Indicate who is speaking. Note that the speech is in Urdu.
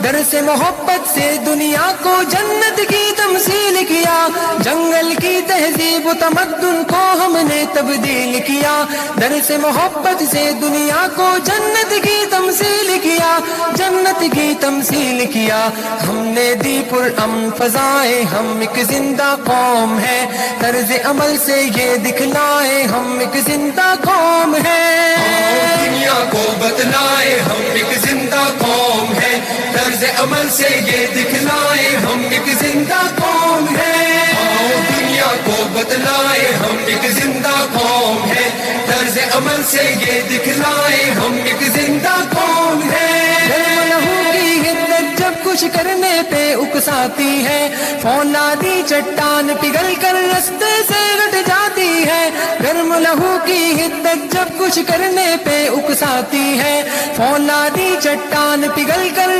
Speaker 1: درس محبت سے دنیا کو جنت کی تمثیل کیا، جنگل کی تہذیب و تمدن کو ہم نے تبدیل کیا، درس محبت سے دنیا کو جنت کی تمثیل کیا، جنت کی تمثیل کیا، ہم نے دی پرامن فضائیں، ہم ایک زندہ قوم ہے، طرز عمل سے یہ دکھلائے ہم ایک زندہ قوم ہے،
Speaker 2: دنیا کو بتلائے ہم ایک زندہ قوم ہے، طرز عمل سے یہ دکھلائے ہم ایک زندہ قوم ہے، دنیا کو بتلائے ہم ایک زندہ قوم ہے، طرز عمل سے یہ دکھلائے ہم ایک زندہ قوم ہے۔
Speaker 1: کچھ کرنے پہ اکساتی ہے، فولادی چٹان پگھل کر رستے سے ہٹ جاتی ہے، گرم لہو کی حدت جب کچھ کرنے پہ اکساتی ہے، فولادی چٹان پگھل کر